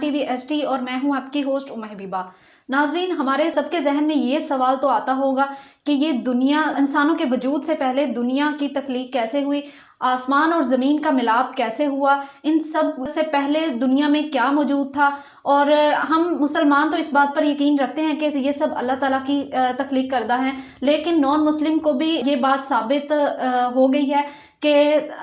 T V S T اور میں ہوں آپ کی ہوسٹ ام حبیبہ۔ ناظرین، ہمارے سب کے ذہن میں یہ سوال تو آتا ہوگا کہ یہ دنیا، انسانوں کے وجود سے پہلے دنیا کی تخلیق کیسے ہوئی، آسمان اور زمین کا ملاپ کیسے ہوا، ان سب سے پہلے دنیا میں کیا موجود تھا۔ اور ہم مسلمان تو اس بات پر یقین رکھتے ہیں کہ یہ سب اللہ تعالیٰ کی تخلیق کردہ ہیں، لیکن نان مسلم کو بھی یہ بات ثابت ہو گئی ہے کہ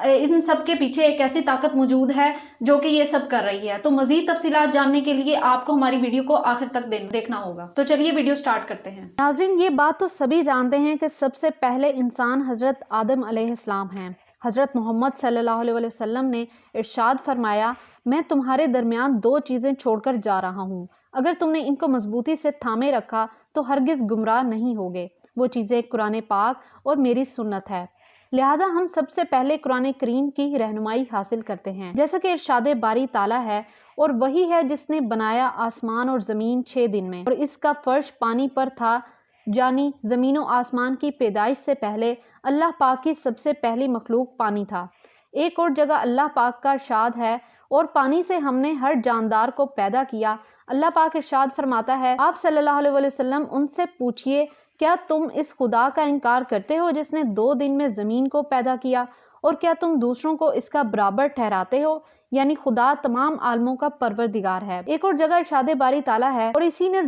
ان سب کے پیچھے ایک ایسی طاقت موجود ہے جو کہ یہ سب کر رہی ہے۔ تو مزید تفصیلات جاننے کے لیے آپ کو ہماری ویڈیو کو آخر تک دیکھنا ہوگا۔ تو چلیے ویڈیو سٹارٹ کرتے ہیں۔ ناظرین، یہ بات تو سبھی جانتے ہیں کہ سب سے پہلے انسان حضرت آدم علیہ السلام ہیں۔ حضرت محمد صلی اللہ علیہ وسلم نے ارشاد فرمایا، میں تمہارے درمیان دو چیزیں چھوڑ کر جا رہا ہوں، اگر تم نے ان کو مضبوطی سے تھامے رکھا تو ہرگز گمراہ نہیں ہوگے۔ وہ چیزیں قرآن پاک اور میری سنت ہے۔ لہٰذا ہم سب سے پہلے قرآن کریم کی رہنمائی حاصل کرتے ہیں، جیسا کہ ارشاد باری تعالیٰ ہے، اور وہی ہے جس نے بنایا آسمان اور زمین 6 دن میں، اور اس کا فرش پانی پر تھا، یعنی زمین و آسمان کی پیدائش سے پہلے اللہ پاک کی سب سے پہلی مخلوق پانی تھا۔ ایک اور جگہ اللہ پاک کا ارشاد ہے، اور پانی سے ہم نے ہر جاندار کو پیدا کیا۔ اللہ پاک ارشاد فرماتا ہے، آپ صلی اللہ علیہ وسلم ان سے پوچھئے، کیا تم اس خدا کا انکار کرتے ہو جس نے 2 دن میں زمین کو پیدا کیا، اور کیا تم دوسروں کو اس کا برابر ٹھہراتے ہو؟ یعنی خدا تمام عالموں کا پروردگار ہے۔ ایک اور جگہ ارشاد باری تعالیٰ ہے، اور اسی نے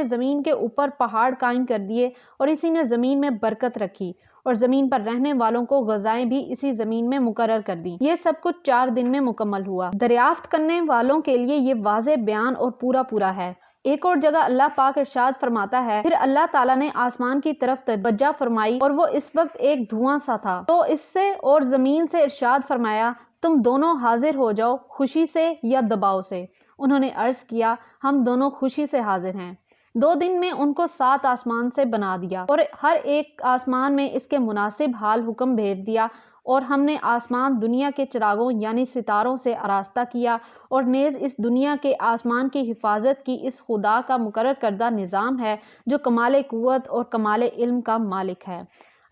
زمین کے اوپر پہاڑ قائم کر دیے، اور اسی نے زمین میں برکت رکھی، اور زمین پر رہنے والوں کو غذائیں بھی اسی زمین میں مقرر کر دی۔ یہ سب کچھ 4 دن میں مکمل ہوا۔ دریافت کرنے والوں کے لیے یہ واضح بیان اور پورا ہے۔ ایک اور جگہ اللہ پاک ارشاد فرماتا ہے، پھر اللہ تعالیٰ نے آسمان کی طرف توجہ فرمائی اور وہ اس وقت ایک دھواں سا تھا، تو اس سے اور زمین سے ارشاد فرمایا، تم دونوں حاضر ہو جاؤ، خوشی سے یا دباؤ سے۔ انہوں نے عرض کیا، ہم دونوں خوشی سے حاضر ہیں۔ 2 دن میں ان کو 7 آسمان سے بنا دیا، اور ہر ایک آسمان میں اس کے مناسب حال حکم بھیج دیا، اور ہم نے آسمان دنیا کے چراغوں یعنی ستاروں سے آراستہ کیا، اور نیز اس دنیا کے آسمان کی حفاظت کی اس خدا کا مقرر کردہ نظام ہے جو کمال قوت اور کمال علم کا مالک ہے۔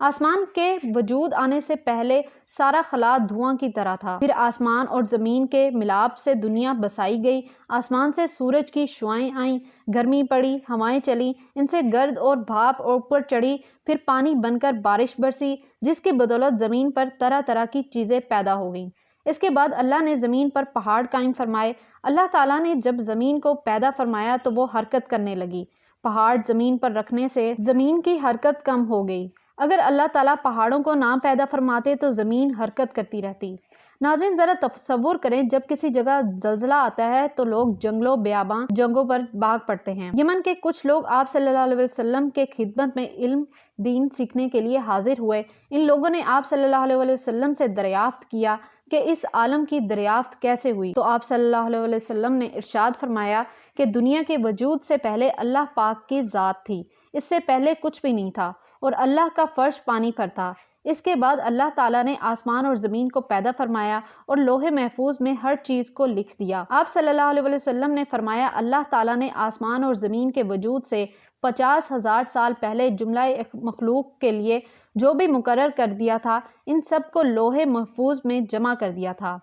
آسمان کے وجود آنے سے پہلے سارا خلا دھواں کی طرح تھا، پھر آسمان اور زمین کے ملاپ سے دنیا بسائی گئی، آسمان سے سورج کی شعاعیں آئیں، گرمی پڑی، ہوائیں چلی، ان سے گرد اور بھاپ اوپر چڑھی، پھر پانی بن کر بارش برسی، جس کی بدولت زمین پر طرح طرح کی چیزیں پیدا ہو گئیں۔ اس کے بعد اللہ نے زمین پر پہاڑ قائم فرمائے۔ اللہ تعالیٰ نے جب زمین کو پیدا فرمایا تو وہ حرکت کرنے لگی۔ پہاڑ زمین پر رکھنے سے زمین کی حرکت کم ہو گئی۔ اگر اللہ تعالیٰ پہاڑوں کو نہ پیدا فرماتے تو زمین حرکت کرتی رہتی۔ ناظرین، ذرا تصور کریں، جب کسی جگہ زلزلہ آتا ہے تو لوگ جنگلوں بیاباں جگہوں پر بھاگ پڑتے ہیں۔ یمن کے کچھ لوگ آپ صلی اللہ علیہ وسلم کے خدمت میں علم دین سیکھنے کے لیے حاضر ہوئے۔ ان لوگوں نے آپ صلی اللہ علیہ وسلم سے دریافت کیا کہ اس عالم کی دریافت کیسے ہوئی، تو آپ صلی اللہ علیہ وسلم نے ارشاد فرمایا کہ دنیا کے وجود سے پہلے اللہ پاک کی ذات تھی، اس سے پہلے کچھ بھی نہیں تھا، اور اللہ کا فرش پانی پر تھا۔ اس کے بعد اللہ تعالیٰ نے آسمان اور زمین کو پیدا فرمایا اور لوح محفوظ میں ہر چیز کو لکھ دیا۔ آپ صلی اللہ علیہ وسلم نے فرمایا، اللہ تعالیٰ نے آسمان اور زمین کے وجود سے 50,000 سال پہلے جملہ مخلوق کے لیے جو بھی مقرر کر دیا تھا، ان سب کو لوح محفوظ میں جمع کر دیا تھا۔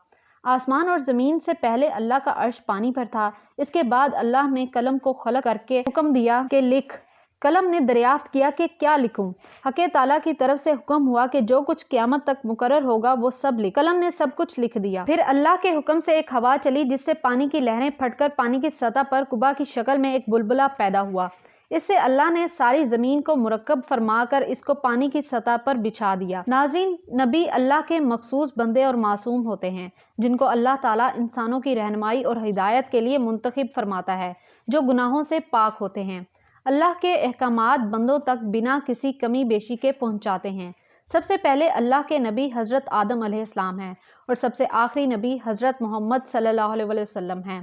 آسمان اور زمین سے پہلے اللہ کا عرش پانی پر تھا۔ اس کے بعد اللہ نے قلم کو خلق کر کے حکم دیا کہ لکھ۔ قلم نے دریافت کیا کہ کیا لکھوں؟ حق تعالیٰ کی طرف سے حکم ہوا کہ جو کچھ قیامت تک مقرر ہوگا وہ سب لکھ۔ قلم نے سب کچھ لکھ دیا۔ پھر اللہ کے حکم سے ایک ہوا چلی جس سے پانی کی لہریں پھٹ کر پانی کی سطح پر قبہ کی شکل میں ایک بلبلہ پیدا ہوا۔ اس سے اللہ نے ساری زمین کو مرکب فرما کر اس کو پانی کی سطح پر بچھا دیا۔ ناظرین، نبی اللہ کے مخصوص بندے اور معصوم ہوتے ہیں جن کو اللہ تعالیٰ انسانوں کی رہنمائی اور ہدایت کے لیے منتخب فرماتا ہے، جو گناہوں سے پاک ہوتے ہیں۔ اللہ کے احکامات بندوں تک بنا کسی کمی بیشی کے پہنچاتے ہیں۔ سب سے پہلے اللہ کے نبی حضرت آدم علیہ السلام ہیں، اور سب سے آخری نبی حضرت محمد صلی اللہ علیہ وسلم ہیں۔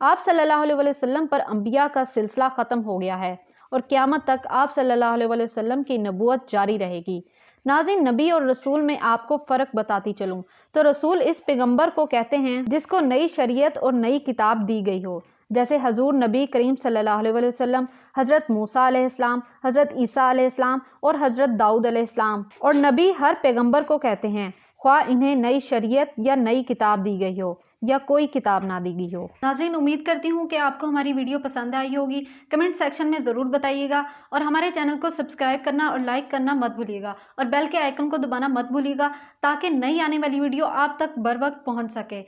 آپ صلی اللہ علیہ وسلم پر انبیاء کا سلسلہ ختم ہو گیا ہے، اور قیامت تک آپ صلی اللہ علیہ وسلم کی نبوت جاری رہے گی۔ ناظرین، نبی اور رسول میں آپ کو فرق بتاتی چلوں تو رسول اس پیغمبر کو کہتے ہیں جس کو نئی شریعت اور نئی کتاب دی گئی ہو، جیسے حضور نبی کریم صلی اللہ علیہ وسلم، حضرت موسیٰ علیہ السلام، حضرت عیسیٰ علیہ السلام اور حضرت داؤد علیہ السلام۔ اور نبی ہر پیغمبر کو کہتے ہیں، خواہ انہیں نئی شریعت یا نئی کتاب دی گئی ہو، یا کوئی کتاب نہ دی گئی ہو۔ ناظرین، امید کرتی ہوں کہ آپ کو ہماری ویڈیو پسند آئی ہوگی۔ کمنٹ سیکشن میں ضرور بتائیے گا اور ہمارے چینل کو سبسکرائب کرنا اور لائک کرنا مت بھولیے گا اور بیل کے آئیکن کو دبانا مت بھولیے گا تاکہ نئی آنے والی ویڈیو آپ تک بر وقت پہنچ سکے۔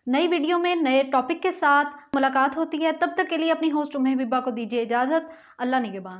نئی ویڈیو میں نئے ٹاپک کے ساتھ ملاقات ہوتی ہے، تب تک کے لیے اپنی ہوسٹ ام حبیبہ کو دیجیے اجازت۔ اللہ نگہبان۔